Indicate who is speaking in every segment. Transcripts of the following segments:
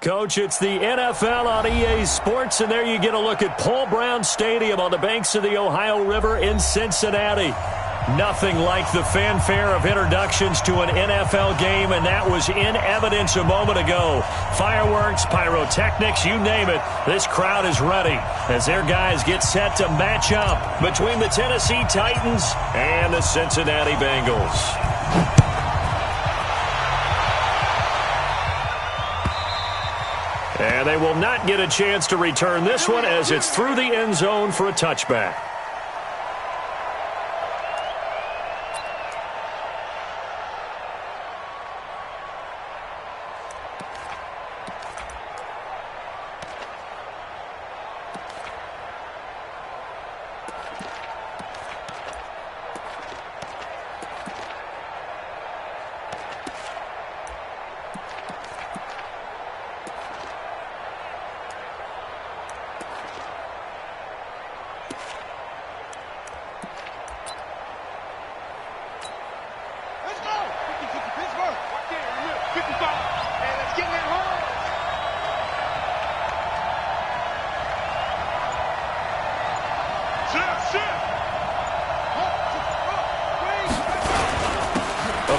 Speaker 1: Coach, it's the NFL on EA Sports, and there you get a look at Paul Brown Stadium on the banks of the Ohio River in Cincinnati. Nothing like the fanfare of introductions to an NFL game, and that was in evidence a moment ago. Fireworks, pyrotechnics, you name it. This crowd is ready as their guys get set to match up between the Tennessee Titans and the Cincinnati Bengals. And they will not get a chance to return this one as it's through the end zone for a touchback.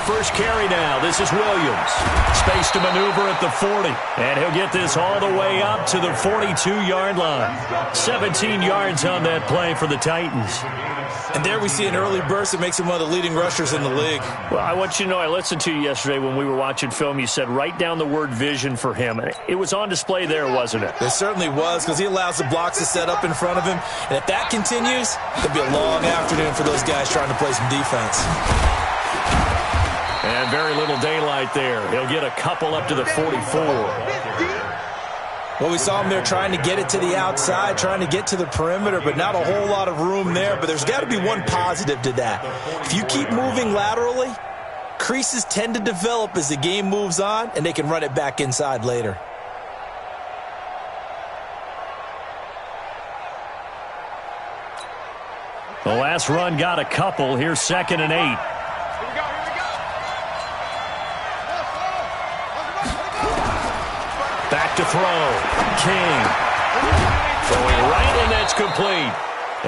Speaker 1: First carry now. This is Williams. Space to maneuver at the 40. And he'll get this all the way up to the 42-yard line. 17 yards on that play for the Titans.
Speaker 2: And there we see an early burst that makes him one of the leading rushers in the league.
Speaker 1: Well, I want you to know, I listened to you yesterday when we were watching film. You said write down the word vision for him. It was on display there, wasn't it?
Speaker 2: It certainly was, because he allows the blocks to set up in front of him. And if that continues, it'll be a long afternoon for those guys trying to play some defense.
Speaker 1: And very little daylight there. He'll get a couple up to the 44.
Speaker 2: Well, we saw him there trying to get it to the outside, trying to get to the perimeter, but not a whole lot of room there. But there's got to be one positive to that. If you keep moving laterally, creases tend to develop as the game moves on, and they can run it back inside later.
Speaker 1: The last run got a couple. Here's 2nd and 8. Back to throw. King. Throwing right, and that's complete.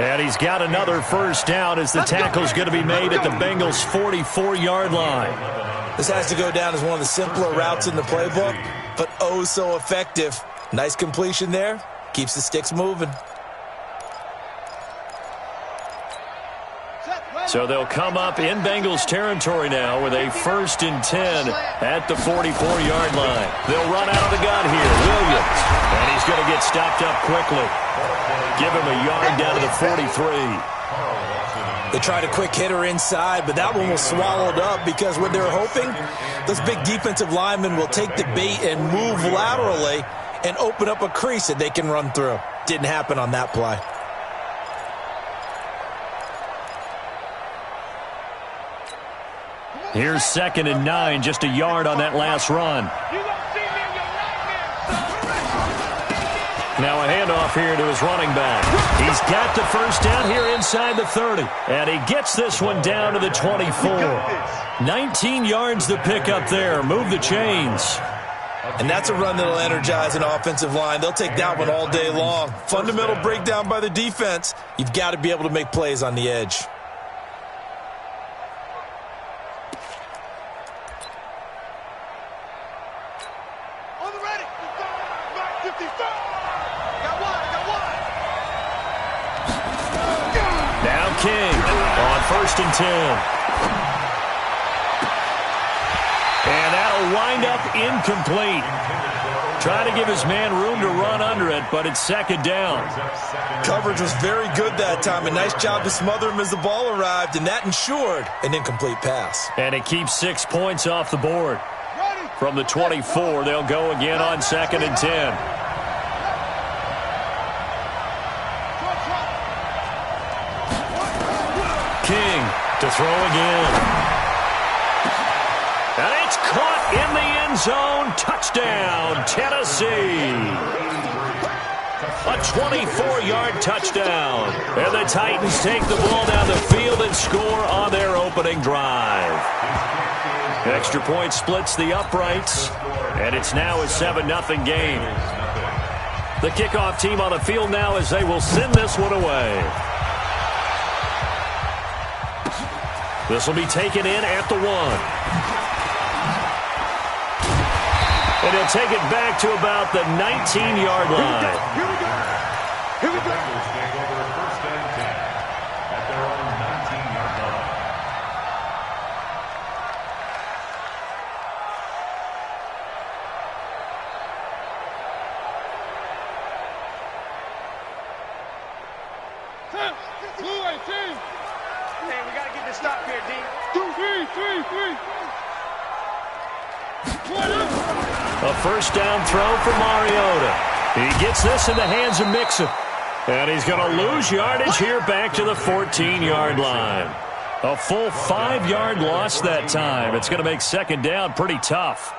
Speaker 1: And he's got another first down as the tackle's going to be made at the Bengals' 44-yard line.
Speaker 2: This has to go down as one of the simpler routes in the playbook, but oh so effective. Nice completion there. Keeps the sticks moving.
Speaker 1: So they'll come up in Bengals territory now with a 1st and 10 at the 44-yard line. They'll run out of the gun here. Williams. And he's going to get stopped up quickly. Give him a yard down to the 43.
Speaker 2: They tried a quick hitter inside, but that one was swallowed up because what they're hoping, those big defensive linemen will take the bait and move laterally and open up a crease that they can run through. Didn't happen on that play.
Speaker 1: Here's 2nd and 9, just a yard on that last run. Now a handoff here to his running back. He's got the first down here inside the 30. And he gets this one down to the 24. 19 yards to pick up there. Move the chains.
Speaker 2: And that's a run that'll energize an offensive line. They'll take that one all day long. Fundamental breakdown by the defense. You've got to be able to make plays on the edge.
Speaker 1: King on 1st and 10. And that'll wind up incomplete. Trying to give his man room to run under it, but it's 2nd down.
Speaker 2: Coverage was very good that time. A nice job to smother him as the ball arrived, and that ensured an incomplete pass.
Speaker 1: And it keeps 6 points off the board. From the 24, they'll go again on 2nd and 10. King to throw again. And it's caught in the end zone. Touchdown, Tennessee. A 24-yard touchdown. And the Titans take the ball down the field and score on their opening drive. Extra point splits the uprights, and it's now a 7-0 game. The kickoff team on the field now as they will send this one away. This will be taken in at the 1. And he'll take it back to about the 19-yard line.
Speaker 3: Here we go. Here we go. Take over first and 10 at their own 19-yard line. Blue 18.
Speaker 4: Hey, we got to get this stop here, D.
Speaker 3: 3.
Speaker 1: A first down throw for Mariota. He gets this in the hands of Mixon. And he's going to lose yardage here back to the 14-yard line. A full 5-yard loss that time. It's going to make second down pretty tough.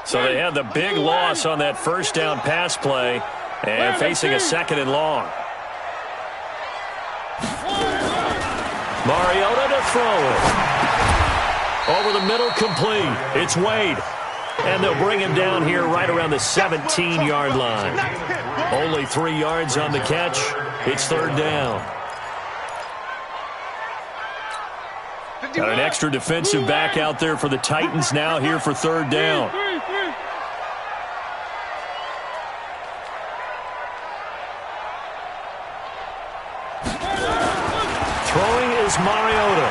Speaker 1: So they had the big loss on that first down pass play and facing a second and long. Mariota to throw it. Over the middle, complete. It's Wade. And they'll bring him down here right around the 17-yard line. Only 3 yards on the catch. It's third down. Got an extra defensive back out there for the Titans now here for third down. Throwing is Mariota.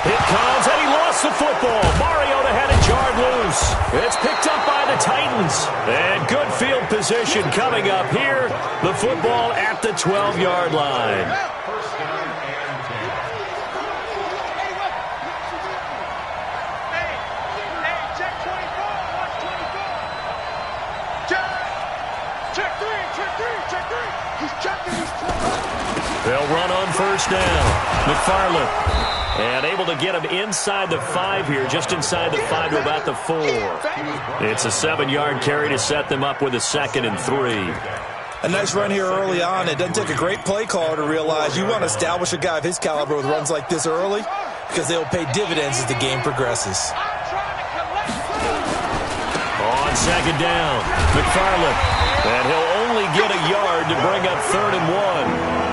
Speaker 1: It comes, and he lost the football. Mariota had it jarred loose. It's picked up by the Titans. And good field position coming up here. The football at the 12-yard line.
Speaker 3: First down and 10.
Speaker 4: Hey, check 24. Watch 24. Check 3. He's checking.
Speaker 1: They'll run on first down. McFarland. And able to get him inside the 5 here, just inside the 5 to about the 4. It's a 7-yard carry to set them up with a 2nd and 3.
Speaker 2: A nice run here early on. It doesn't take a great play caller to realize you want to establish a guy of his caliber with runs like this early because they will pay dividends as the game progresses.
Speaker 1: On second down, McFarland. And he'll only get a yard to bring up 3rd and 1.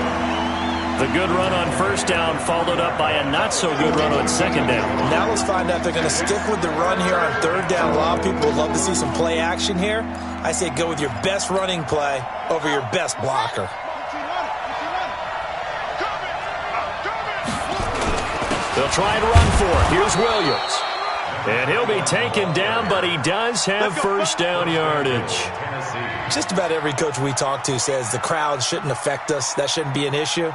Speaker 1: The good run on first down followed up by a not-so-good run on second down.
Speaker 2: Now let's find out if they're going to stick with the run here on third down. A lot of people would love to see some play action here. I say go with your best running play over your best blocker.
Speaker 1: They'll try and run for it. Here's Williams. And he'll be taken down, but he does have first down yardage.
Speaker 2: Just about every coach we talk to says the crowd shouldn't affect us. That shouldn't be an issue.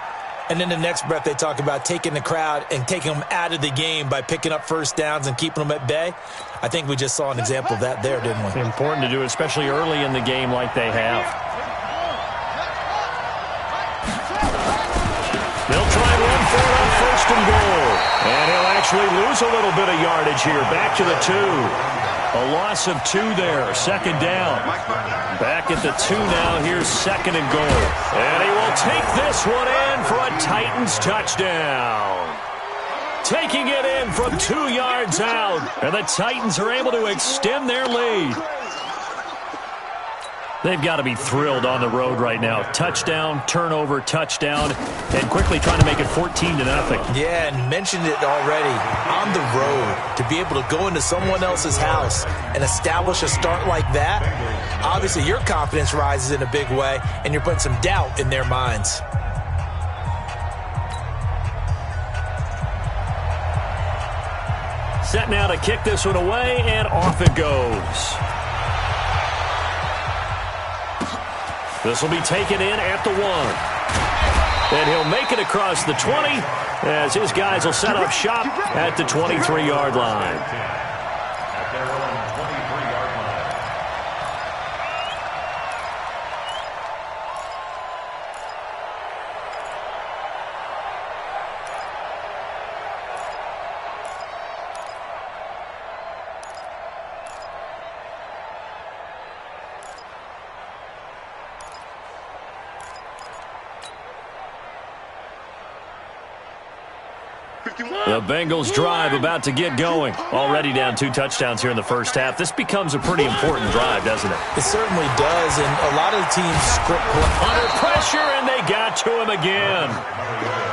Speaker 2: And in the next breath, they talk about taking the crowd and taking them out of the game by picking up first downs and keeping them at bay. I think we just saw an example of that there, didn't we?
Speaker 1: Important to do, especially early in the game like they have. They'll try and run for it on first and goal. And he'll actually lose a little bit of yardage here. Back to the 2. A loss of 2 there. Second down. Back at the 2 now. Here's 2nd and goal. And he will take this one in for a Titans touchdown. Taking it in from 2 yards out. And the Titans are able to extend their lead. They've got to be thrilled on the road right now. Touchdown, turnover, touchdown, and quickly trying to make it 14-0.
Speaker 2: Yeah, and mentioned it already. On the road, to be able to go into someone else's house and establish a start like that, obviously your confidence rises in a big way, and you're putting some doubt in their minds.
Speaker 1: Set now to kick this one away, and off it goes. This will be taken in at the 1. And he'll make it across the 20 as his guys will set up shop at the 23-yard line.
Speaker 3: At their own 23-yard line.
Speaker 1: The Bengals drive about to get going. Already down 2 touchdowns here in the first half. This becomes a pretty important drive, doesn't it?
Speaker 2: It certainly does, and a lot of the teams script
Speaker 1: under pressure, and they got to him again.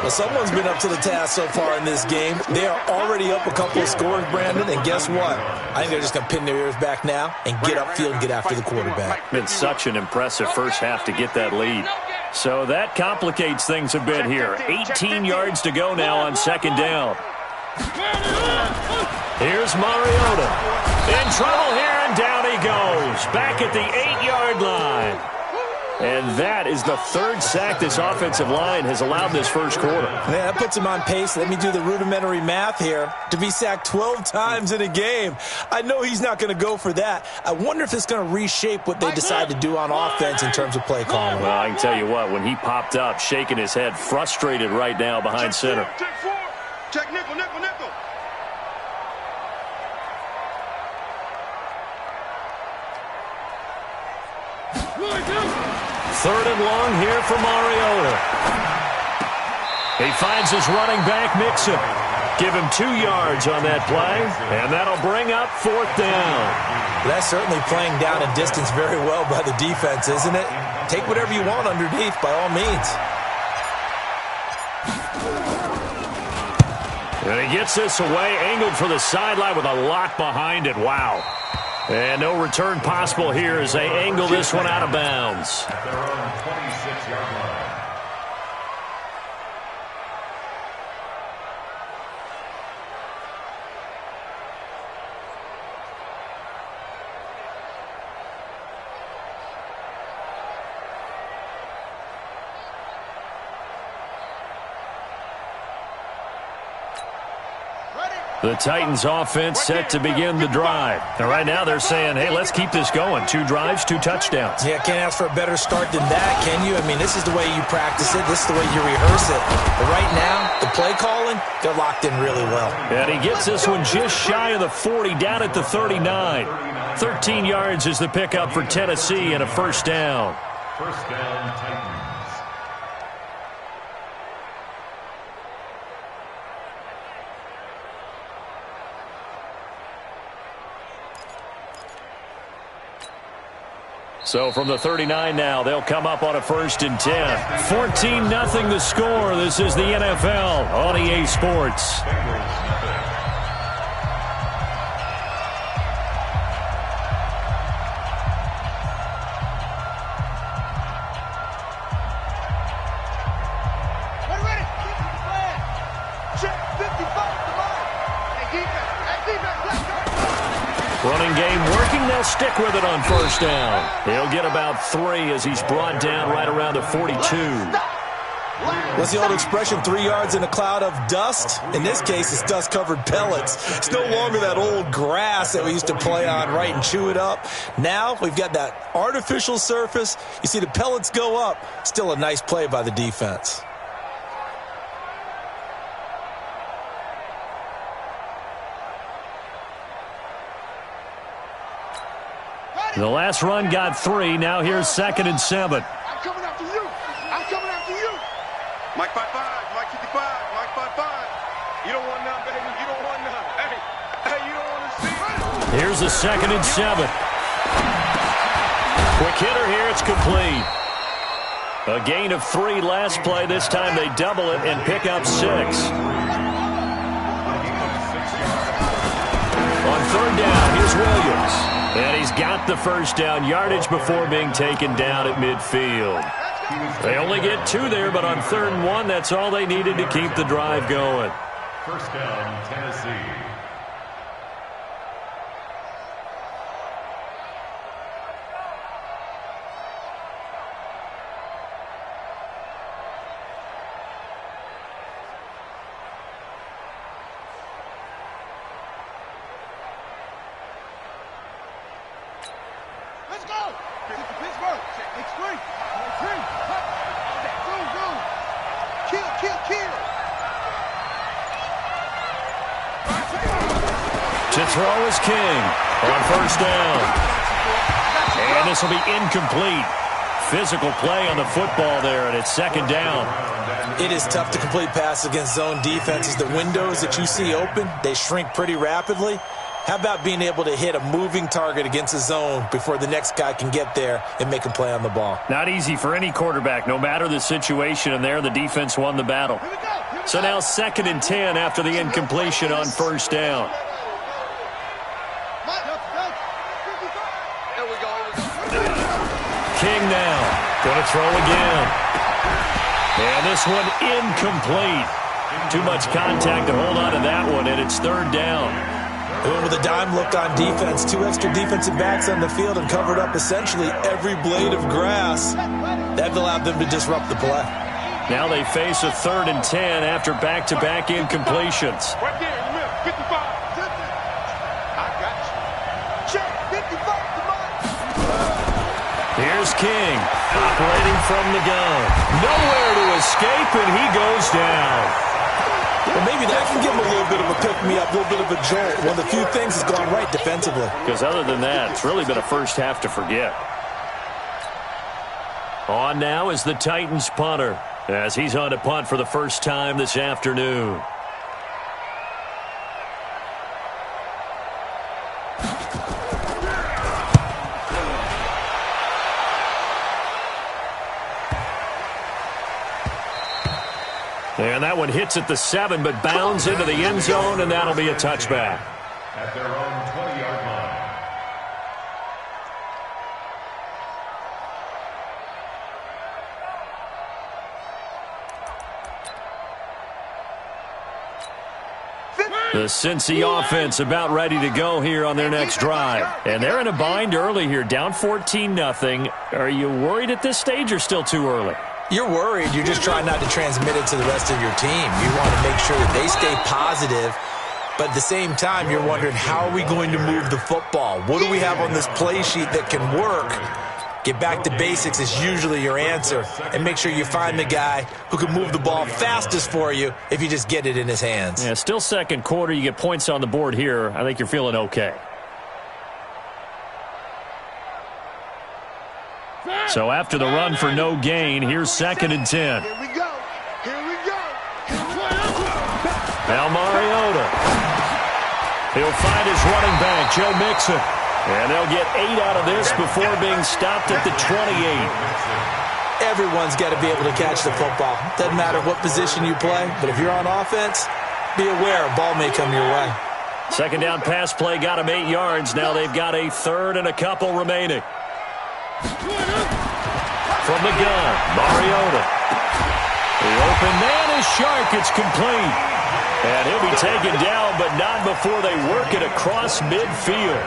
Speaker 2: Well, someone's been up to the task so far in this game. They are already up a couple of scores, Brandon, and guess what? I think they're just going to pin their ears back now and get upfield and get after the quarterback.
Speaker 1: Been such an impressive first half to get that lead. So that complicates things a bit here. 18 yards to go now on second down. Here's Mariota. In trouble here, and down he goes. Back at the 8-yard line. And that is the 3rd sack this offensive line has allowed this first quarter.
Speaker 2: Yeah, that puts him on pace. Let me do the rudimentary math here. To be sacked 12 times in a game. I know he's not going to go for that. I wonder if it's going to reshape what they decide to do on offense in terms of play calling.
Speaker 1: Well, I can tell you what, when he popped up, shaking his head, frustrated right now behind center.
Speaker 4: Check 4. Check nickel, nickel, nickel.
Speaker 1: Third and long here for Mariota. He finds his running back, Mixon. Give him 2 yards on that play, and that'll bring up 4th down.
Speaker 2: That's certainly playing down in distance very well by the defense, isn't it? Take whatever you want underneath, by all means.
Speaker 1: And he gets this away, angled for the sideline with a lot behind it. Wow. And no return possible here as they angle this one out of bounds.
Speaker 3: At their own 26-yard line.
Speaker 1: The Titans offense set to begin the drive. And right now they're saying, hey, let's keep this going. 2 drives, 2 touchdowns.
Speaker 2: Yeah, can't ask for a better start than that, can you? I mean, this is the way you practice it. This is the way you rehearse it. But right now, the play calling, they're locked in really well.
Speaker 1: And he gets this one just shy of the 40, down at the 39. 13 yards is the pickup for Tennessee and a first down.
Speaker 3: First down, Titans.
Speaker 1: So from the 39 now, they'll come up on a 1st and 10. 14-0 the score. This is the NFL on EA Sports.
Speaker 4: Ready. Check 55 to line. Hey, defense, let's go.
Speaker 1: Running game working. They'll stick with it on first down. He'll get about 3 as he's brought down right around the 42.
Speaker 2: What's the old expression, 3 yards in a cloud of dust? In this case, it's dust-covered pellets. It's no longer that old grass that we used to play on, right, and chew it up. Now we've got that artificial surface. You see the pellets go up. Still a nice play by the defense.
Speaker 1: The last run got 3. Now here's 2nd and 7.
Speaker 4: I'm coming after you. I'm coming after you. Mike 5-5, Mike 55, Mike 5-5. You don't want none, baby. You don't want none. Hey, you don't want to see it.
Speaker 1: Here's a 2nd and 7. Quick hitter here. It's complete. A gain of 3 last play. This time they double it and pick up 6. On 3rd down, here's Williams. And he's got the first down yardage before being taken down at midfield. They only get 2 there, but on 3rd and 1, that's all they needed to keep the drive going.
Speaker 3: First down, Tennessee.
Speaker 4: Let's go. Pittsburgh. Take 3. Kill.
Speaker 1: To throw is King on first down. And this will be incomplete. physical play on the football there, and it's second down.
Speaker 2: It is tough to complete passes against zone defenses. The windows that you see open, they shrink pretty rapidly. How about being able to hit a moving target against a zone before the next guy can get there and make a play on the ball?
Speaker 1: Not easy for any quarterback, no matter the situation, and there the defense won the battle. So now 2nd and 10 after the incompletion on first down. King now going to throw again. And this one incomplete. Too much contact to hold on to that one, and it's 3rd down.
Speaker 2: And with a dime look on defense, 2 extra defensive backs on the field and covered up essentially every blade of grass. That allowed them to disrupt the play.
Speaker 1: Now they face a 3rd and 10 after back-to-back incompletions.
Speaker 4: Right there in the middle, 55. I got you. Check, 55.
Speaker 1: Here's King, operating from the gun. Nowhere to escape, and he goes down.
Speaker 2: Well, maybe that can give him a little bit of a pick-me-up, a little bit of a jolt. One of the few things has gone right defensively.
Speaker 1: Because other than that, it's really been a first half to forget. On now is the Titans punter, as he's on to punt for the first time this afternoon. And that one hits at the 7, but bounds into the end zone, and that'll be a touchback.
Speaker 3: At their own 20-yard line.
Speaker 1: The Cincy offense about ready to go here on their next drive. And they're in a bind early here, down 14-0. Are you worried at this stage or still too early?
Speaker 2: You're worried. You're just trying not to transmit it to the rest of your team. You want to make sure that they stay positive, but at the same time, you're wondering, how are we going to move the football? What do we have on this play sheet that can work? Get back to basics is usually your answer, and make sure you find the guy who can move the ball fastest for you if you just get it in his hands.
Speaker 1: Yeah, still second quarter. You get points on the board here. I think you're feeling okay. So after the run for no gain, here's 2nd and 10.
Speaker 4: Here we go. Here we go.
Speaker 1: Now Mariota. He'll find his running back, Joe Mixon. And they'll get 8 out of this before being stopped at the 28.
Speaker 2: Everyone's got to be able to catch the football. Doesn't matter what position you play, but if you're on offense, be aware a ball may come your way.
Speaker 1: 2nd down pass play got him 8 yards. Now they've got a 3rd and a couple remaining. From the gun, Mariota. The open man is Shark. It's complete. And he'll be taken down, but not before they work it across midfield.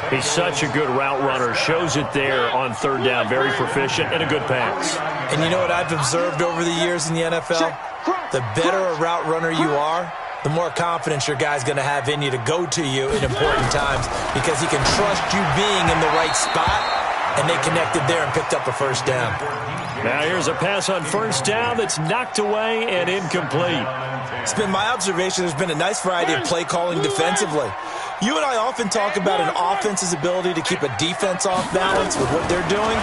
Speaker 1: He's such a good route runner. Shows it there on 3rd down. Very proficient and a good pass.
Speaker 2: And you know what I've observed over the years in the NFL? The better a route runner you are, the more confidence your guy's going to have in you to go to you in important times, because he can trust you being in the right spot. And they connected there and picked up a first down.
Speaker 1: Now here's a pass on first down that's knocked away and incomplete.
Speaker 2: It's been my observation there's been a nice variety of play calling defensively. You and I often talk about an offense's ability to keep a defense off balance with what they're doing.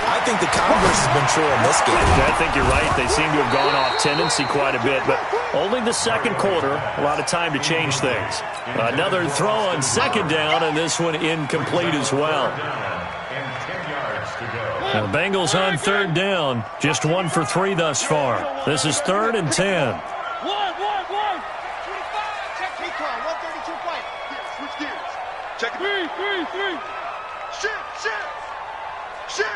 Speaker 2: I think the converse has been true in this game.
Speaker 1: I think you're right. They seem to have gone off tendency quite a bit, but only the second quarter, a lot of time to change things. Another throw on 2nd down, and this one incomplete as well. The Bengals on 3rd down, just 1 for 3 thus far. This is 3rd and 10.
Speaker 4: 1. 25. Check decline. 132 play. Yeah, switch gears. Check it. 3. Shift.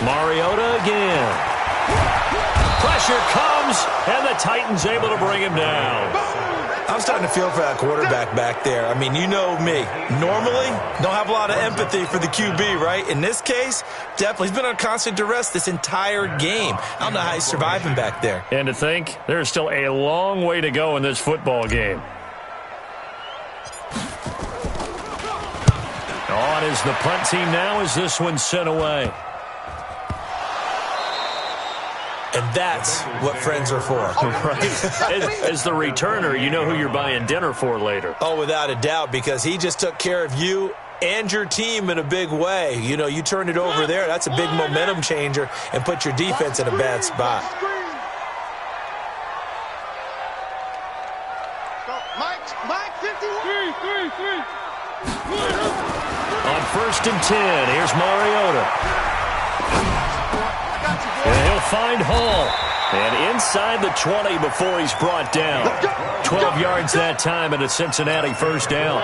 Speaker 1: Mariota again. Pressure comes, and the Titans able to bring him down.
Speaker 2: I'm starting to feel for that quarterback back there. I mean, you know me. Normally, don't have a lot of empathy for the QB, right? In this case, definitely. He's been on constant duress this entire game. I don't know how he's surviving back there.
Speaker 1: And to think, there's still a long way to go in this football game. On is the punt team now as this one's sent away.
Speaker 2: And that's what friends are for.
Speaker 1: Right. As the returner, you know who you're buying dinner for later.
Speaker 2: Oh, without a doubt, because he just took care of you and your team in a big way. You know, you turn it over there, that's a big momentum changer and put your defense in a bad spot.
Speaker 1: On 1st and 10, here's Mariota. And he'll find Hall. And inside the 20 before he's brought down. 12 yards that time and a Cincinnati first down.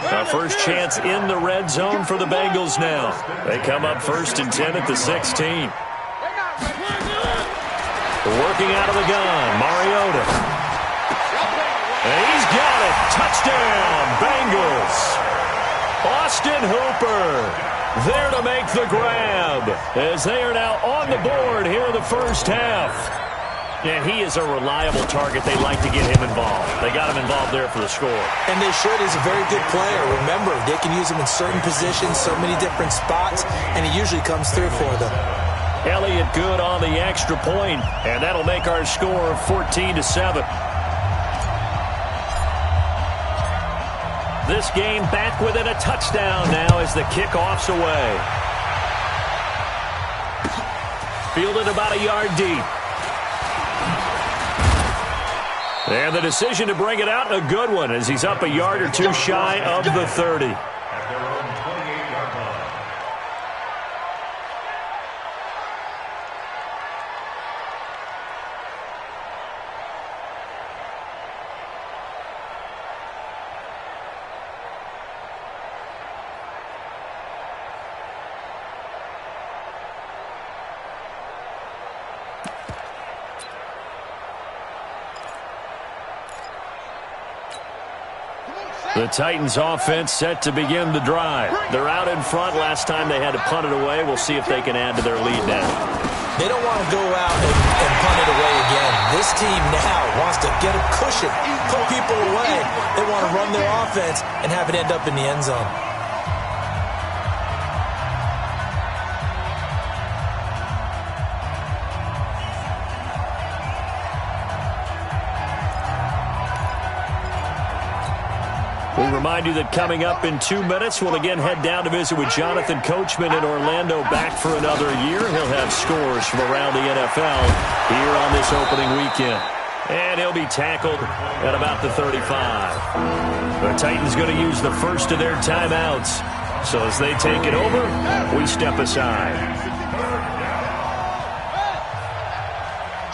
Speaker 1: Our first chance in the red zone for the Bengals now. They come up 1st and 10 at the 16. Working out of the gun, Mariota. And he's got it. Touchdown, Bengals. Austin Hooper there to make the grab as they are now on the board here in the first half. Yeah, he is a reliable target. They like to get him involved. They got him involved there for the score.
Speaker 2: And they should. He's a very good player. Remember, they can use him in certain positions, so many different spots, and he usually comes through for them.
Speaker 1: Elliott good on the extra point, and that'll make our score 14-7. This game back within a touchdown now as the kickoff's away. Fielded about a yard deep. And the decision to bring it out, a good one, as he's up a yard or two shy of the 30.
Speaker 3: At their own 28-yard line.
Speaker 1: The Titans offense set to begin the drive. They're out in front. Last time they had to punt it away. We'll see if they can add to their lead now.
Speaker 2: They don't want to go out and punt it away again. This team now wants to get a cushion, put people away. They want to run their offense and have it end up in the end zone.
Speaker 1: We remind you that coming up in 2 minutes, we'll again head down to visit with Jonathan Coachman in Orlando, back for another year. He'll have scores from around the NFL here on this opening weekend. And he'll be tackled at about the 35. The Titans going to use the first of their timeouts. So as they take it over, we step aside.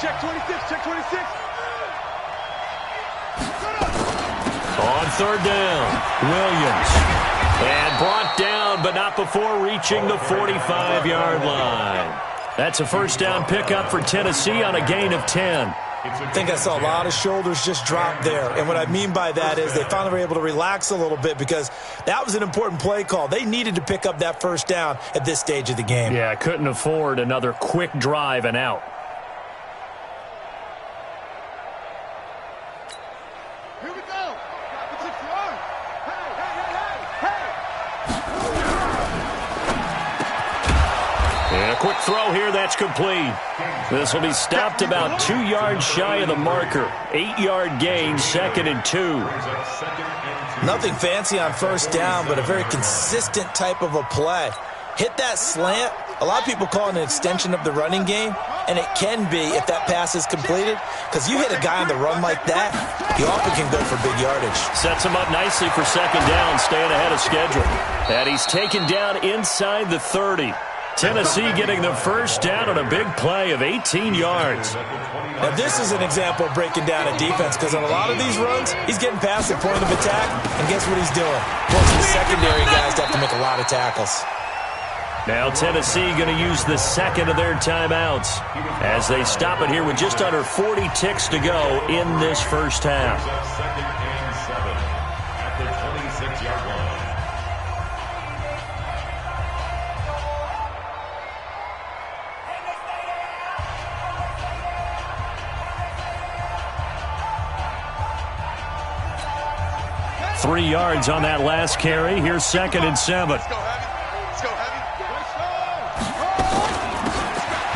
Speaker 4: Check 26, check 26.
Speaker 1: On 3rd down, Williams. And brought down, but not before reaching the 45-yard line. That's a first down pickup for Tennessee on a gain of 10.
Speaker 2: I think I saw a lot of shoulders just drop there. And what I mean by that is they finally were able to relax a little bit because that was an important play call. They needed to pick up that first down at this stage of the game.
Speaker 1: Yeah, couldn't afford another quick drive and out. Quick throw here, that's complete. This will be stopped about 2 yards shy of the marker. 8-yard gain, 2nd and 2.
Speaker 2: Nothing fancy on first down, but a very consistent type of a play. Hit that slant. A lot of people call it an extension of the running game, and it can be if that pass is completed, because you hit a guy on the run like that, he often can go for big yardage.
Speaker 1: Sets him up nicely for 2nd down, staying ahead of schedule. And he's taken down inside the 30. Tennessee getting the first down on a big play of 18 yards.
Speaker 2: Now, this is an example of breaking down a defense because on a lot of these runs, he's getting past the point of attack, and guess what he's doing? Forcing the secondary guys to have to make a lot of tackles.
Speaker 1: Now Tennessee going to use the second of their timeouts as they stop it here with just under 40 ticks to go in this first half.
Speaker 3: 2nd and 7 at the 26-yard line.
Speaker 1: Three yards on that last carry. Here's 2nd and 7.
Speaker 4: Let's go heavy. Let's go heavy.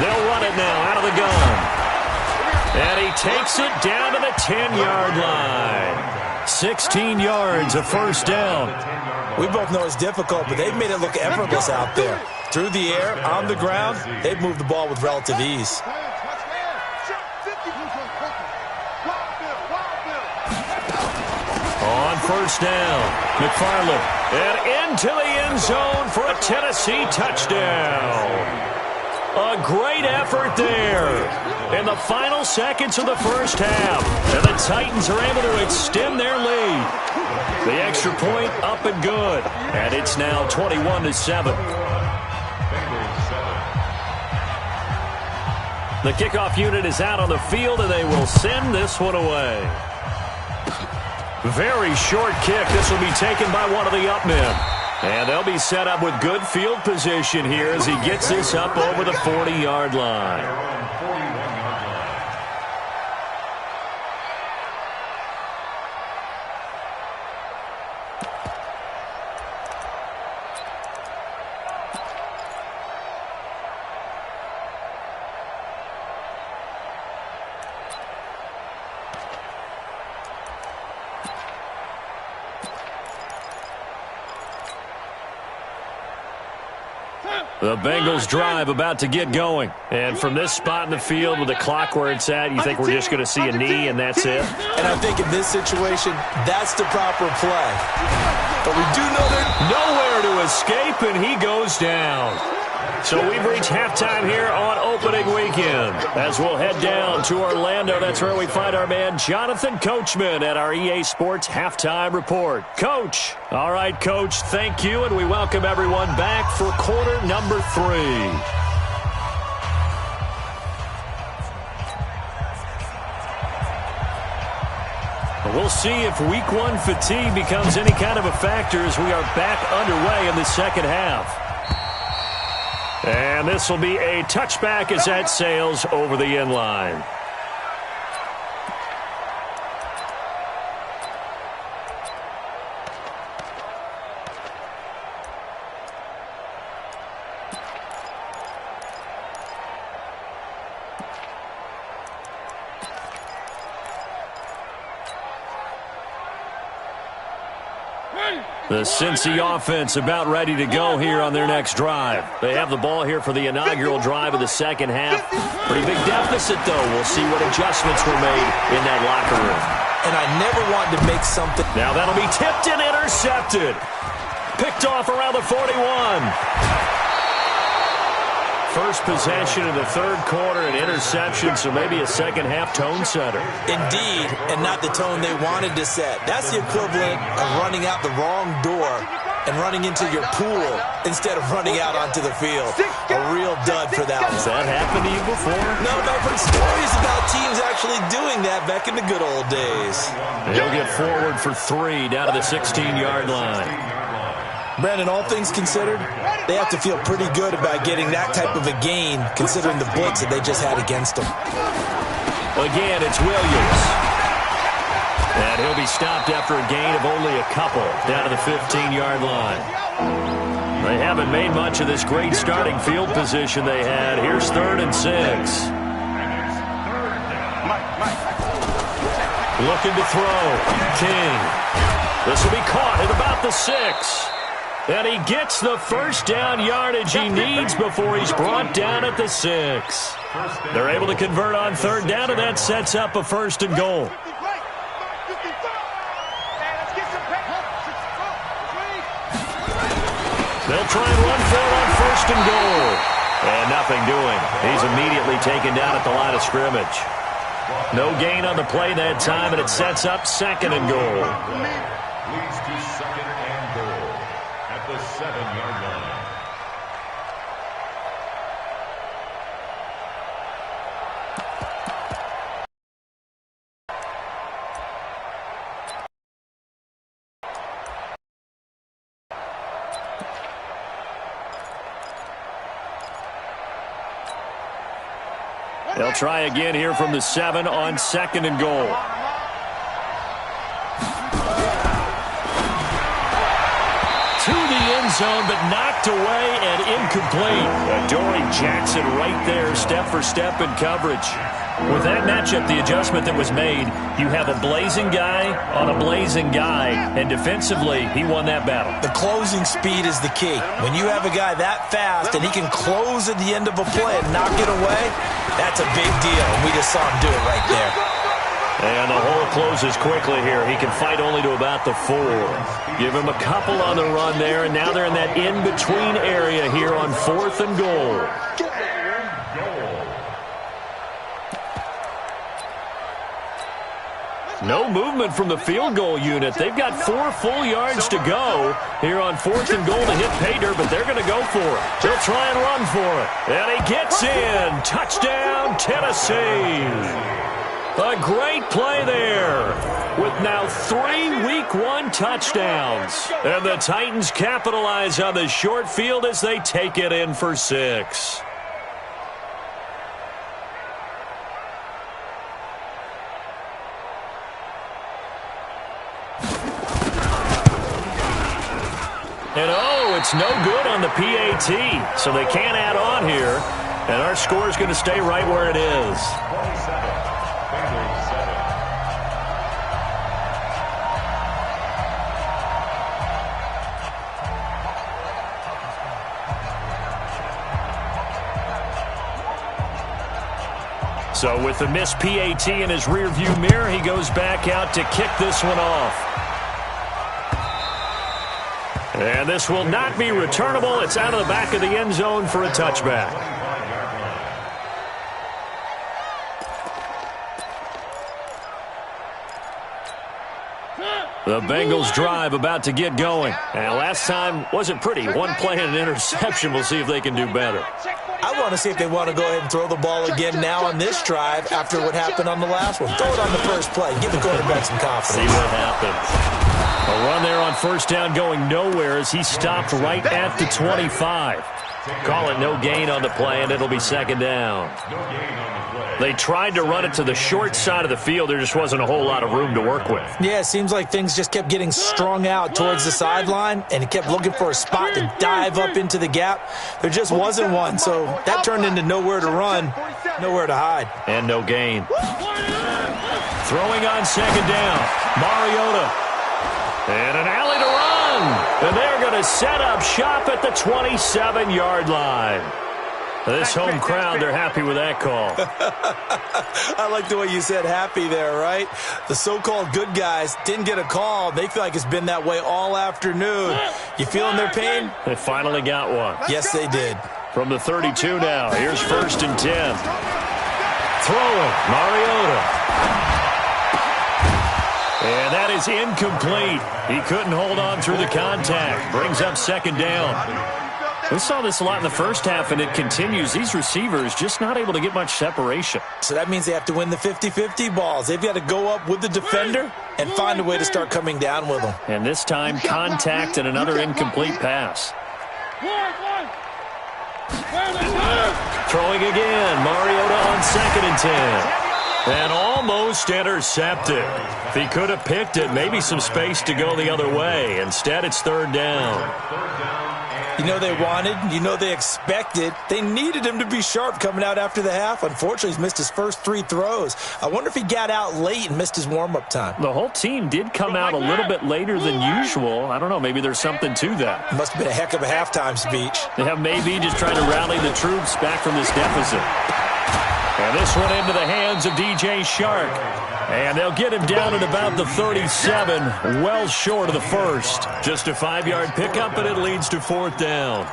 Speaker 1: They'll run it now out of the gun. And he takes it down to the 10-yard line. 16 yards, a first down.
Speaker 2: We both know it's difficult, but they've made it look effortless out there. Through the air, on the ground, they've moved the ball with relative ease.
Speaker 1: On first down, McFarland, and into the end zone for a Tennessee touchdown. A great effort there in the final seconds of the first half. And the Titans are able to extend their lead. The extra point up and good. And it's now 21-7. The kickoff unit is out on the field, and they will send this one away. Very short kick. This will be taken by one of the up men. And they'll be set up with good field position here as he gets this up over the 40-yard line. The Bengals drive about to get going. And from this spot in the field with the clock where it's at, you think we're just going to see a knee and that's it?
Speaker 2: And I think in this situation, that's the proper play. But we do know there's
Speaker 1: nowhere to escape, and he goes down. So we've reached halftime here on opening weekend. As we'll head down to Orlando, that's where we find our man Jonathan Coachman at our EA Sports Halftime Report. Coach. All right, Coach, thank you, and we welcome everyone back for quarter number 3. We'll see if week 1 fatigue becomes any kind of a factor as we are back underway in the second half. And this will be a touchback as that sails over the end line. The Cincy offense about ready to go here on their next drive. They have the ball here for the inaugural drive of the second half. Pretty big deficit, though. We'll see what adjustments were made in that locker room.
Speaker 2: And I never wanted to make something.
Speaker 1: Now that'll be tipped and intercepted. Picked off around the 41. First possession in the third quarter, an interception, so maybe a second-half tone setter.
Speaker 2: Indeed, and not the tone they wanted to set. That's the equivalent of running out the wrong door and running into your pool instead of running out onto the field. A real dud for that one.
Speaker 1: Has that happened to you before?
Speaker 2: No, but I've heard stories about teams actually doing that back in the good old days.
Speaker 1: He'll get forward for 3 down to the 16-yard line.
Speaker 2: Brandon, all things considered, they have to feel pretty good about getting that type of a gain, considering the blitz that they just had against them.
Speaker 1: Again, it's Williams. And he'll be stopped after a gain of only a couple down to the 15-yard line. They haven't made much of this great starting field position they had. Here's 3rd and 6. Looking to throw. King. This will be caught at about the 6. And he gets the first down yardage he needs before he's brought down at the 6. They're able to convert on 3rd down, and that sets up a 1st and goal. They'll try and run for it on 1st and goal. And nothing doing. He's immediately taken down at the line of scrimmage. No gain on the play that time, and it sets up 2nd and goal.
Speaker 3: Leads to 2nd and goal at the 7-yard line.
Speaker 1: They'll try again here from the 7 on 2nd and goal. To the end zone, but knocked away and incomplete. Adoree Jackson right there, step for step in coverage. With that matchup, the adjustment that was made, you have a blazing guy on a blazing guy, and defensively, he won that battle.
Speaker 2: The closing speed is the key. When you have a guy that fast and he can close at the end of a play and knock it away, that's a big deal. And we just saw him do it right there.
Speaker 1: And the hole closes quickly here. He can fight only to about the 4. Give him a couple on the run there, and now they're in that in-between area here on 4th and goal. No movement from the field goal unit. They've got 4 full yards to go here on 4th and goal to hit pay dirt, but they're going to go for it. They'll try and run for it. And he gets in. Touchdown, Tennessee. A great play there with now 3 Week 1 touchdowns. And the Titans capitalize on the short field as they take it in for 6. And it's no good on the PAT, so they can't add on here. And our score is going to stay right where it is. So with the missed PAT in his rearview mirror, he goes back out to kick this one off. And this will not be returnable. It's out of the back of the end zone for a touchback. The Bengals drive about to get going. And last time wasn't pretty. One play and an interception. We'll see if they can do better.
Speaker 2: I want to see if they want to go ahead and throw the ball again now on this drive after what happened on the last one. Throw it on the first play. Give the quarterback some confidence.
Speaker 1: See what happens. A run there on first down going nowhere as he stopped right at the 25. Call it no gain on the play, and it'll be second down. They tried to run it to the short side of the field. There just wasn't a whole lot of room to work with.
Speaker 2: Yeah, it seems like things just kept getting strung out towards the sideline, and he kept looking for a spot to dive up into the gap. There just wasn't one, so that turned into nowhere to run, nowhere to hide.
Speaker 1: And no gain. Throwing on second down, Mariota. And an alley to run. And they're going to set up shop at the 27-yard line. This home crowd, they're happy with that call.
Speaker 2: I like the way you said happy there, right? The so-called good guys didn't get a call. They feel like it's been that way all afternoon. You feeling their pain?
Speaker 1: They finally got one.
Speaker 2: Yes, they did.
Speaker 1: From the 32 now, here's 1st and 10. Throwing, Mariota. And that is incomplete. He couldn't hold on through the contact. Brings up second down. We saw this a lot in the first half, and it continues. These receivers just not able to get much separation.
Speaker 2: So that means they have to win the 50-50 balls. They've got to go up with the defender and find a way to start coming down with them.
Speaker 1: And this time, contact and another incomplete pass. Throwing again. Mariota on 2nd and 10. And almost intercepted. If he could have picked it, maybe some space to go the other way. Instead, it's 3rd down.
Speaker 2: You know they wanted, you know they expected. They needed him to be sharp coming out after the half. Unfortunately, he's missed his first 3 throws. I wonder if he got out late and missed his warm-up time.
Speaker 1: The whole team did come out a little bit later than usual. I don't know, maybe there's something to that.
Speaker 2: Must have been a heck of a halftime speech.
Speaker 1: Yeah, maybe just trying to rally the troops back from this deficit. And this one into the hands of DJ Shark. And they'll get him down at about the 37, well short of the first. Just a 5-yard pickup, and it leads to 4th down.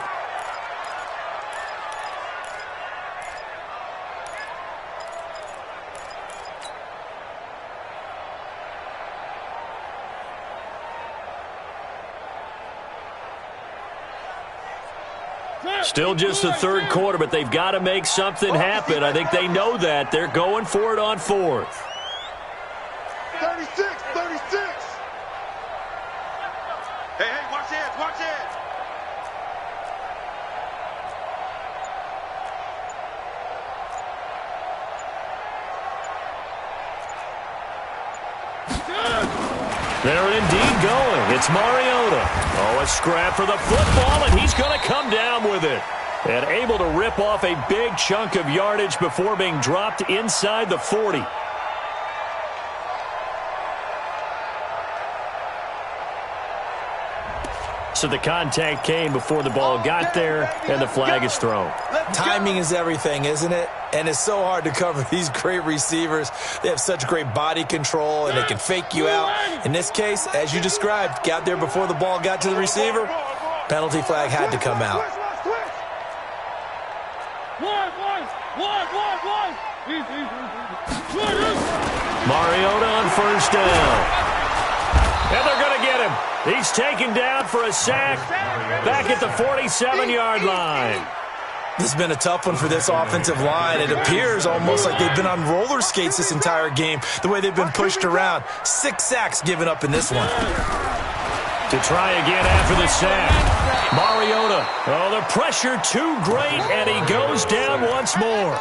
Speaker 1: Still just the 3rd quarter, but they've got to make something happen. I think they know that. They're going for it on 4th.
Speaker 4: 36, 36. Hey, watch it, watch it.
Speaker 1: They're indeed going. It's Mariota. Oh, a scrap for the football, and he's going to come down with it. And able to rip off a big chunk of yardage before being dropped inside the 40. So the contact came before the ball got there, and the flag is thrown.
Speaker 2: Timing is everything, isn't it? And it's so hard to cover these great receivers. They have such great body control, and they can fake you out. In this case, as you described, got there before the ball got to the receiver. Penalty flag had to come out.
Speaker 1: Mariota on first down. And they're going to get him. He's taken down for a sack back at the 47-yard line.
Speaker 2: This has been a tough one for this offensive line. It appears almost like they've been on roller skates this entire game, the way they've been pushed around. 6 sacks given up in this one.
Speaker 1: To try again after the sack. Mariota. Oh, the pressure too great, and he goes down once more.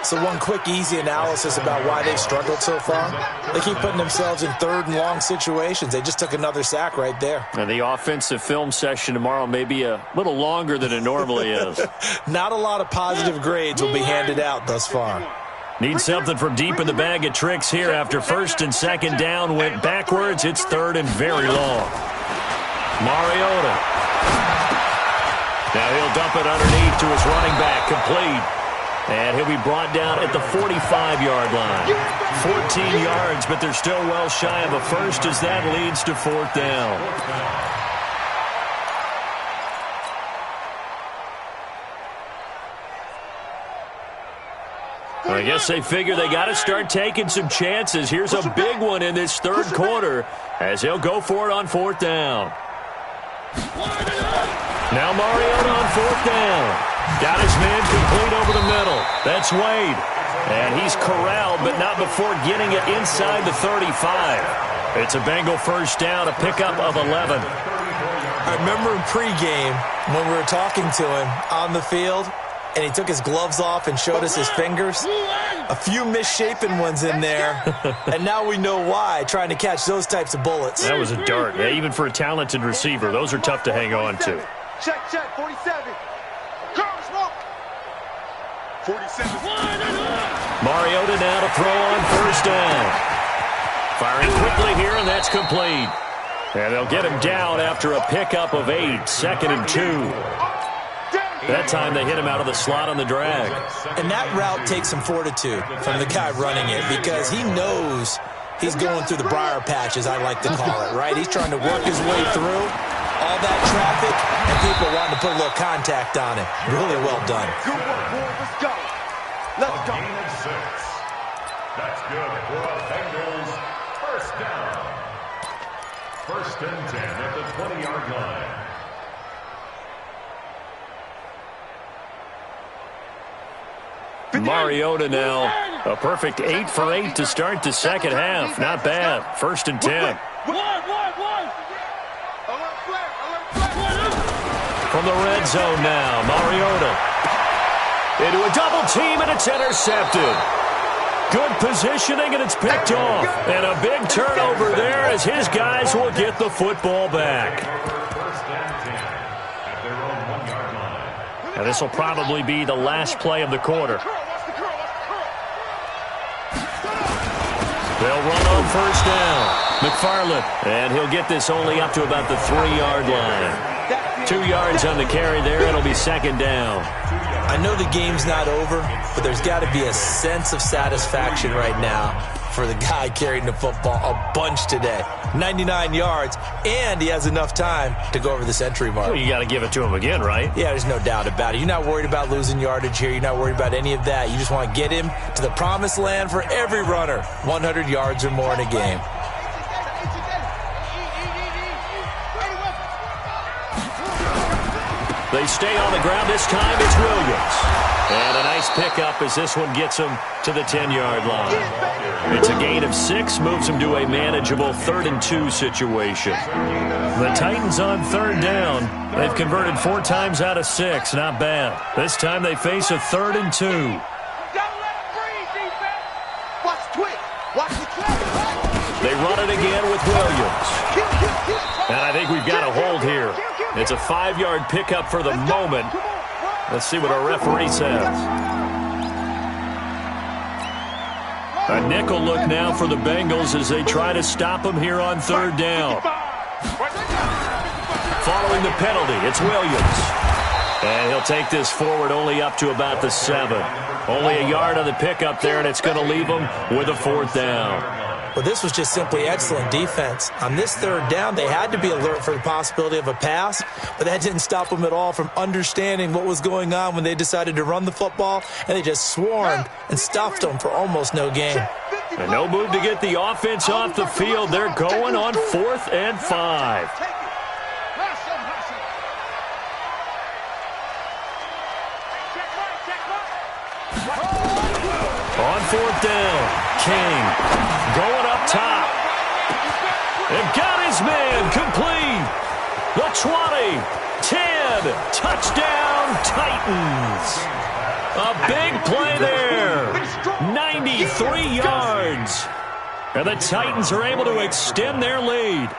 Speaker 2: So one quick, easy analysis about why they've struggled so far. They keep putting themselves in third and long situations. They just took another sack right there.
Speaker 1: And the offensive film session tomorrow may be a little longer than it normally is.
Speaker 2: Not a lot of positive grades will be handed out thus far.
Speaker 1: Need something from deep in the bag of tricks here after first and second down went backwards. It's third and very long. Mariota. Now he'll dump it underneath to his running back, complete. And he'll be brought down at the 45-yard line. 14 yards, but they're still well shy of a first as that leads to fourth down. I guess they figure they got to start taking some chances. Here's a big one in this third quarter as he'll go for it on fourth down. Now Mariota on fourth down. Got his man complete over the middle. That's Wade. And he's corralled, but not before getting it inside the 35. It's a Bengal first down, a pickup of 11.
Speaker 2: I remember in pregame when we were talking to him on the field, and he took his gloves off and showed us his fingers. A few misshapen ones in there, and now we know why, trying to catch those types of bullets.
Speaker 1: That was a dart. Yeah, even for a talented receiver, those are tough to hang on to.
Speaker 4: Check, 47. 47.
Speaker 1: Mariota now to throw on first down. Firing quickly here, and that's complete. And they'll get him down after a pickup of 8, second and 2. That time they hit him out of the slot on the drag.
Speaker 2: And that route takes some fortitude from the guy running it because he knows he's going through the briar patch, as I like to call it, right? He's trying to work his way through all that traffic, and people wanting to put a little contact on it. Really well done.
Speaker 4: Good work, boy. Let's go. Let's go.
Speaker 3: Gain of 6. That's good for a Bengals first down. First and 10 at the 20-yard line.
Speaker 1: Mariota now, a perfect 8 for 8 to start the second half. Not bad. First and 10. From the red zone now, Mariota. Into a double team, and it's intercepted. Good positioning, and it's picked off. And a big turnover there as his guys will get the football back. Now this will probably be the last play of the quarter. They'll run on first down. McFarland, and he'll get this only up to about the 3-yard line. 2 yards on the carry there. It'll be second down.
Speaker 2: I know the game's not over, but there's got to be a sense of satisfaction right now for the guy carrying the football a bunch today. 99 yards, and he has enough time to go over the century mark.
Speaker 1: Well, you got to give it to him again, right?
Speaker 2: Yeah, there's no doubt about it. You're not worried about losing yardage here. You're not worried about any of that. You just want to get him to the promised land for every runner. 100 yards or more in a game.
Speaker 1: They stay on the ground. This time it's Williams. And a nice pickup as this one gets him to the 10-yard line. It's a gain of 6, moves him to a manageable 3rd and 2 situation. The Titans on third down. They've converted 4 times out of 6. Not bad. This time they face a 3rd and 2. They run it again with Williams. And I think we've got a hold here. It's a 5-yard pickup for the moment, Let's see what our referee says. A nickel look now for the Bengals as they try to stop him here on third down. Following the penalty, it's Williams. And he'll take this forward only up to about the 7. Only a yard on the pickup there, and it's going to leave him with a 4th down.
Speaker 2: Well, this was just simply excellent defense. On this third down, they had to be alert for the possibility of a pass, but that didn't stop them at all from understanding what was going on when they decided to run the football, and they just swarmed and stuffed them for almost no gain.
Speaker 1: And no move to get the offense off the field. They're going on 4th and 5. On 4th down, King going up top. And got his man complete. The 20, 10, touchdown Titans. A big play there. 93 yards. And the Titans are able to extend their lead.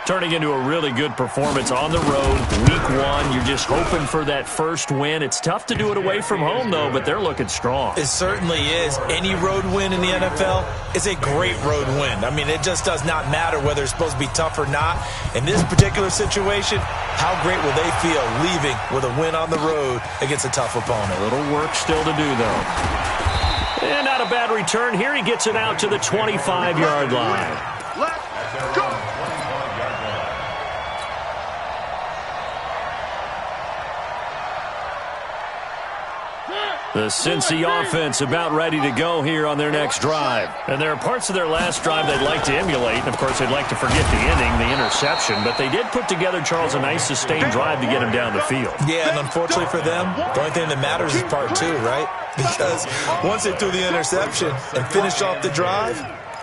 Speaker 1: Turning into a really good performance on the road. Week 1, you're just hoping for that first win. It's tough to do it away from home, though, but they're looking strong.
Speaker 2: It certainly is. Any road win in the NFL is a great road win. I mean, it just does not matter whether it's supposed to be tough or not. In this particular situation, how great will they feel leaving with a win on the road against a tough opponent?
Speaker 1: A little work still to do, though. And not a bad return here. He gets it out to the 25-yard line.
Speaker 4: Let's go.
Speaker 1: The Cincy offense about ready to go here on their next drive. And there are parts of their last drive they'd like to emulate. And, of course, they'd like to forget the inning, the interception. But they did put together, Charles, a nice sustained drive to get him down the field.
Speaker 2: Yeah, and unfortunately for them, the only thing that matters is part 2, right? Because once they threw the interception and finished off the drive,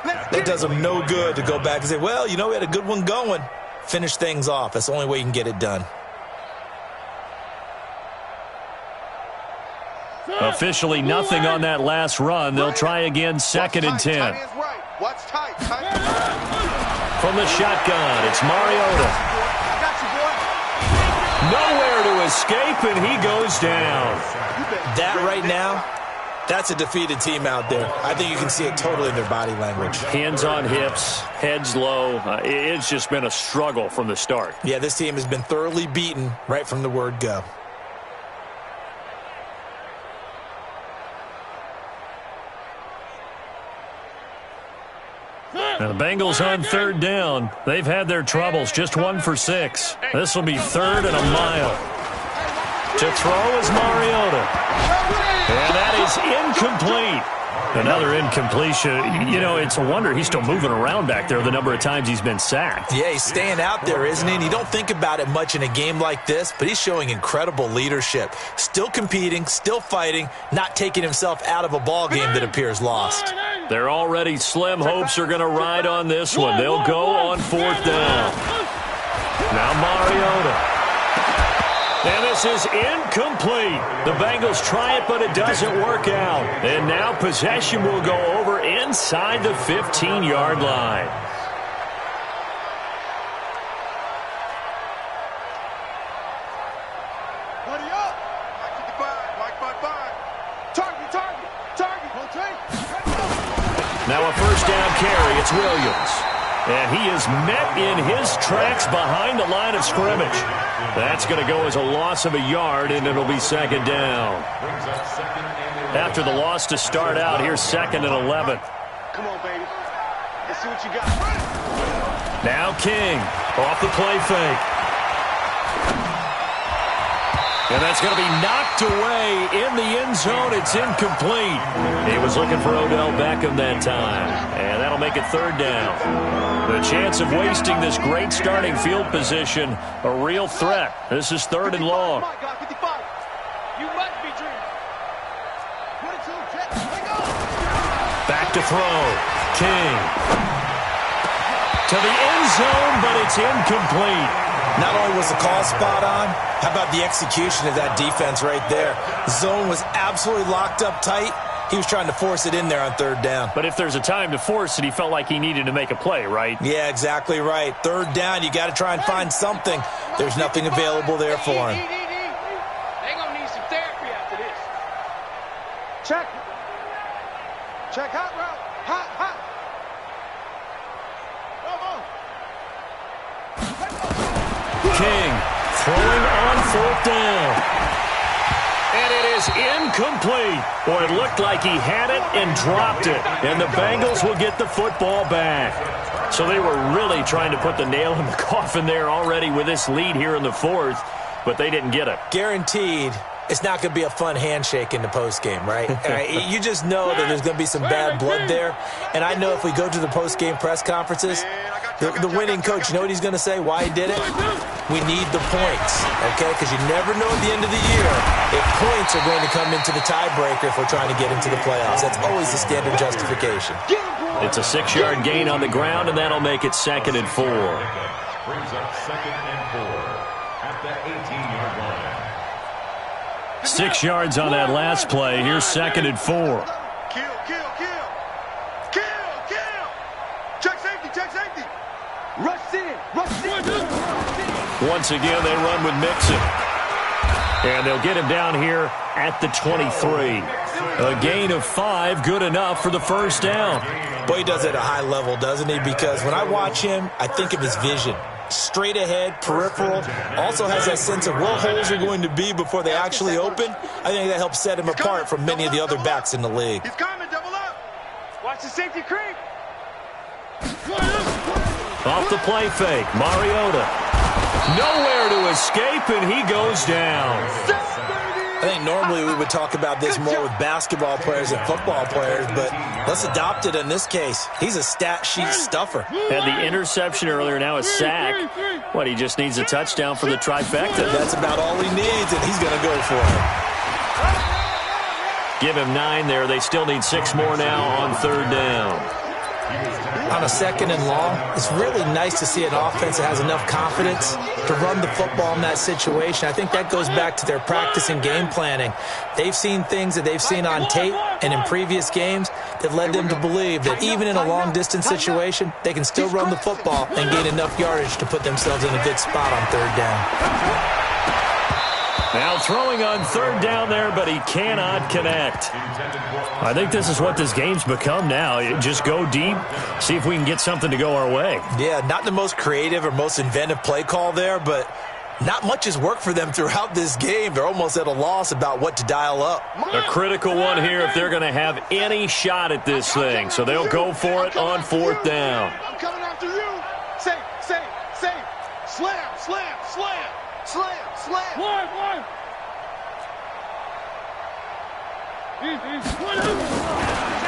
Speaker 2: that does them no good to go back and say, well, you know, we had a good one going. Finish things off. That's the only way you can get it done.
Speaker 1: Officially nothing on that last run. They'll try again, 2nd and 10. From the shotgun, it's Mariota. Nowhere to escape, and he goes down.
Speaker 2: That right now, that's a defeated team out there. I think you can see it totally in their body language.
Speaker 1: Hands on hips, heads low. It's just been a struggle from the start.
Speaker 2: Yeah, this team has been thoroughly beaten right from the word go.
Speaker 1: And the Bengals on 3rd down. They've had their troubles, just 1 for 6. This will be 3rd and a mile. To throw is Mariota. And that is incomplete. Another incompletion. You know, it's a wonder he's still moving around back there the number of times he's been sacked.
Speaker 2: Yeah, he's staying out there, isn't he? And you don't think about it much in a game like this, but he's showing incredible leadership. Still competing, still fighting, not taking himself out of a ball game that appears lost.
Speaker 1: Their already slim hopes are going to ride on this one. They'll go on 4th down. Now Mariota. And this is incomplete. The Bengals try it, but it doesn't work out. And now possession will go over inside the 15-yard line.
Speaker 4: Buddy up. Mike 55. Target.
Speaker 1: Now a 1st down carry. It's Williams. And he is met in his tracks behind the line of scrimmage. That's going to go as a loss of a yard, and it'll be 2nd down. After the loss to start out, here's 2nd and 11.
Speaker 4: Come on, baby. Let's see what you got.
Speaker 1: Now King off the play fake. And that's going to be knocked away in the end zone. It's incomplete. He was looking for Odell Beckham that time. And that'll make it 3rd down. The chance of wasting this great starting field position, a real threat. This is 3rd and long. Back to throw. King. To the end zone, but it's incomplete.
Speaker 2: Not only was the call spot on, how about the execution of that defense right there? The zone was absolutely locked up tight. He was trying to force it in there on 3rd down.
Speaker 1: But if there's a time to force it, he felt like he needed to make a play, right?
Speaker 2: Yeah, exactly right. 3rd down, you got to try and find something. There's nothing available there for him.
Speaker 4: They gonna need some therapy. Check. Check hot route. Hot, hot.
Speaker 1: King throwing on 4th down. And it is incomplete. Boy, it looked like he had it and dropped it. And the Bengals will get the football back. So they were really trying to put the nail in the coffin there already with this lead here in the 4th, but they didn't get it.
Speaker 2: Guaranteed. It's not going to be a fun handshake in the postgame, right? You just know that there's going to be some bad blood there. And I know if we go to the postgame press conferences, the winning coach, you know what he's going to say, why he did it? We need the points, okay? Because you never know at the end of the year if points are going to come into the tiebreaker if we're trying to get into the playoffs. That's always the standard justification.
Speaker 1: It's a 6-yard gain on the ground, and that'll make it 2nd and 4.
Speaker 3: Brings up 2nd and 4 at the 18-yard line.
Speaker 1: 6 yards on that last play. Here's 2nd and 4.
Speaker 4: Kill, kill, kill. Kill, kill. Check safety, check safety. Rush in, rush in.
Speaker 1: Once again, they run with Mixon. And they'll get him down here at the 23. A gain of 5, good enough for the 1st down.
Speaker 2: Boy, he does it at a high level, doesn't he? Because when I watch him, I think of his vision. Straight ahead, peripheral, also has that sense of where holes are going to be before they actually open. I think that helps set him apart from many of the other backs in the league.
Speaker 4: He's coming, double up. Watch the safety creep.
Speaker 1: Off the play fake, Mariota. Nowhere to escape, and he goes down.
Speaker 2: I think normally we would talk about this more with basketball players and football players, but let's adopt it in this case. He's a stat sheet stuffer.
Speaker 1: Had the interception earlier, now a sack. What, he just needs a touchdown for the trifecta.
Speaker 2: That's about all he needs, and he's going to go for it.
Speaker 1: Give him 9 there. They still need 6 more now on 3rd down.
Speaker 2: On a 2nd and long, it's really nice to see an offense that has enough confidence to run the football in that situation. I think that goes back to their practice and game planning. They've seen things that they've seen on tape and in previous games that led them to believe that even in a long-distance situation, they can still run the football and gain enough yardage to put themselves in a good spot on 3rd down.
Speaker 1: Now throwing on 3rd down there, but he cannot connect. I think this is what this game's become now. Just go deep, see if we can get something to go our way.
Speaker 2: Yeah, not the most creative or most inventive play call there, but not much has worked for them throughout this game. They're almost at a loss about what to dial up.
Speaker 1: A critical one here if they're going to have any shot at this thing. So they'll go for it on 4th down.
Speaker 4: I'm coming after you. Safe, safe, safe. Slam, slam, slam. Slam, slam. One.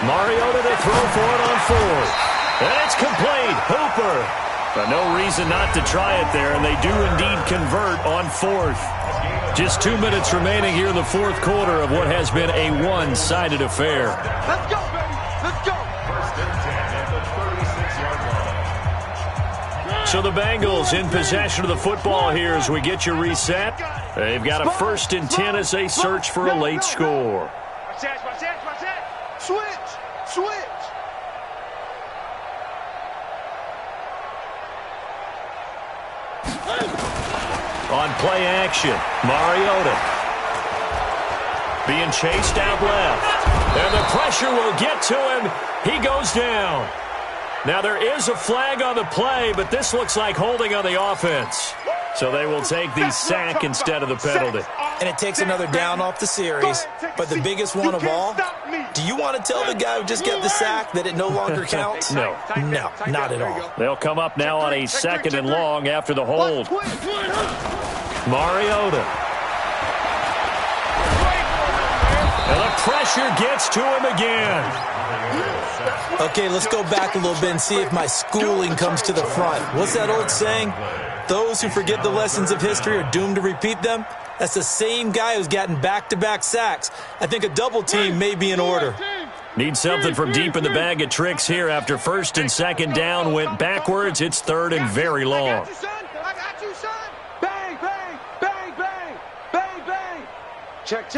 Speaker 1: Mariota to throw for it on 4th. And it's complete. Hooper. But no reason not to try it there, and they do indeed convert on 4th. Just 2 minutes remaining here in the 4th quarter of what has been a one-sided affair.
Speaker 4: Let's go, baby. Let's go.
Speaker 3: 1st and 10 at the 36-yard line.
Speaker 1: So the Bengals in possession of the football here as we get you reset. They've got a 1st and 10 as they search for a late score.
Speaker 4: Watch that. Switch.
Speaker 1: On play action, Mariota. Being chased out left. And the pressure will get to him. He goes down. Now there is a flag on the play, but this looks like holding on the offense. So they will take the sack instead of the penalty.
Speaker 2: And it takes another down off the series. But the biggest one of all, do you want to tell the guy who just got the sack that it no longer counts?
Speaker 1: No,
Speaker 2: not at all.
Speaker 1: They'll come up now on a 2nd and long after the hold. Mariota. And the pressure gets to him again.
Speaker 2: Okay, let's go back a little bit and see if my schooling comes to the front. What's that old saying? Those who forget the lessons of history are doomed to repeat them. That's the same guy who's gotten back-to-back sacks. I think a double team may be in order.
Speaker 1: Need something from deep in the bag of tricks here after 1st and 2nd down went backwards. It's 3rd and very long.
Speaker 4: I got you, son. Bang, bang, bang, bang, bang, bang. Check.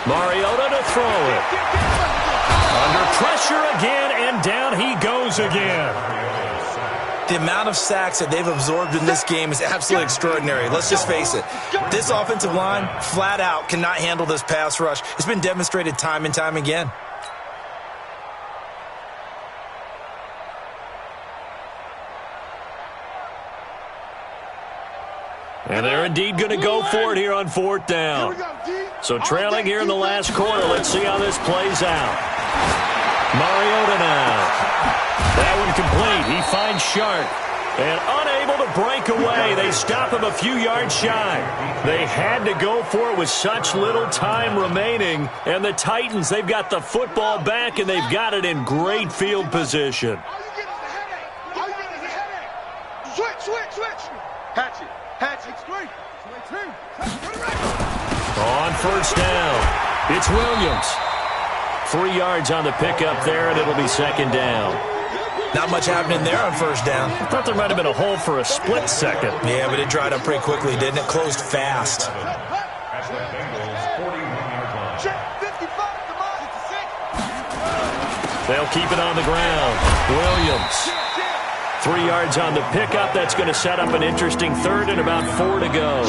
Speaker 1: Mariota to throw it. Under pressure again, and down he goes again.
Speaker 2: The amount of sacks that they've absorbed in this game is absolutely extraordinary. Let's just face it. This offensive line, flat out, cannot handle this pass rush. It's been demonstrated time and time again.
Speaker 1: And they're indeed going to go for it here on 4th down. So trailing here in the last quarter. Let's see how this plays out. Mariota now. That one complete. He finds Sharp. And unable to break away. They stop him a few yards shy. They had to go for it with such little time remaining. And the Titans, they've got the football back, and they've got it in great field position.
Speaker 4: Switch. Hatchet.
Speaker 1: On 1st down, it's Williams. 3 yards on the pickup there, and it'll be 2nd down.
Speaker 2: Not much happening there on 1st down.
Speaker 1: I thought there might have been a hole for a split second.
Speaker 2: Yeah, but it dried up pretty quickly, didn't it? Closed fast.
Speaker 1: They'll keep it on the ground. Williams. 3 yards on the pickup. That's going to set up an interesting 3rd and about 4 to go.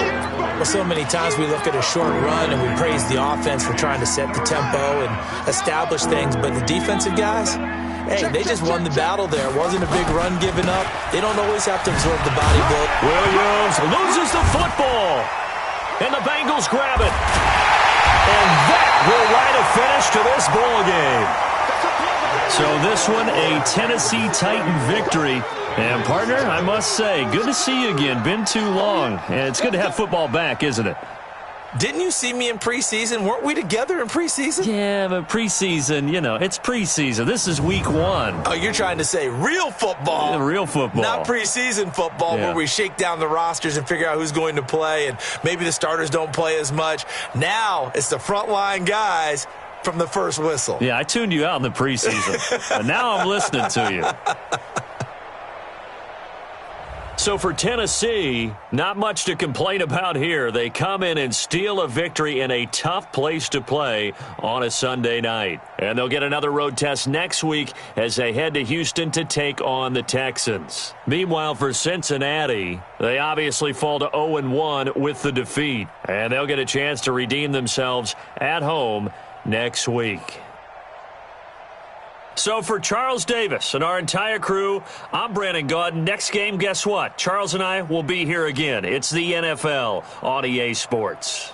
Speaker 2: Well, so many times we look at a short run and we praise the offense for trying to set the tempo and establish things, but the defensive guys, hey, they just won the battle there. It wasn't a big run given up. They don't always have to absorb the body blow.
Speaker 1: Williams loses the football, and the Bengals grab it. And that will write a finish to this ball game. So this one, a Tennessee Titan victory. And, partner, I must say, good to see you again. Been too long. And it's good to have football back, isn't it?
Speaker 2: Didn't you see me in preseason? Weren't we together in preseason?
Speaker 1: Yeah, but preseason, you know, it's preseason. This is week 1.
Speaker 2: Oh, you're trying to say real football.
Speaker 1: Yeah, real football.
Speaker 2: Not preseason football where we shake down the rosters and figure out who's going to play, and maybe the starters don't play as much. Now it's the frontline guys from the first whistle.
Speaker 1: Yeah, I tuned you out in the preseason. But now I'm listening to you. So for Tennessee, not much to complain about here. They come in and steal a victory in a tough place to play on a Sunday night. And they'll get another road test next week as they head to Houston to take on the Texans. Meanwhile, for Cincinnati, they obviously fall to 0-1 with the defeat. And they'll get a chance to redeem themselves at home next week. So for Charles Davis and our entire crew, I'm Brandon Gaudin. Next game, guess what? Charles and I will be here again. It's the NFL on EA Sports.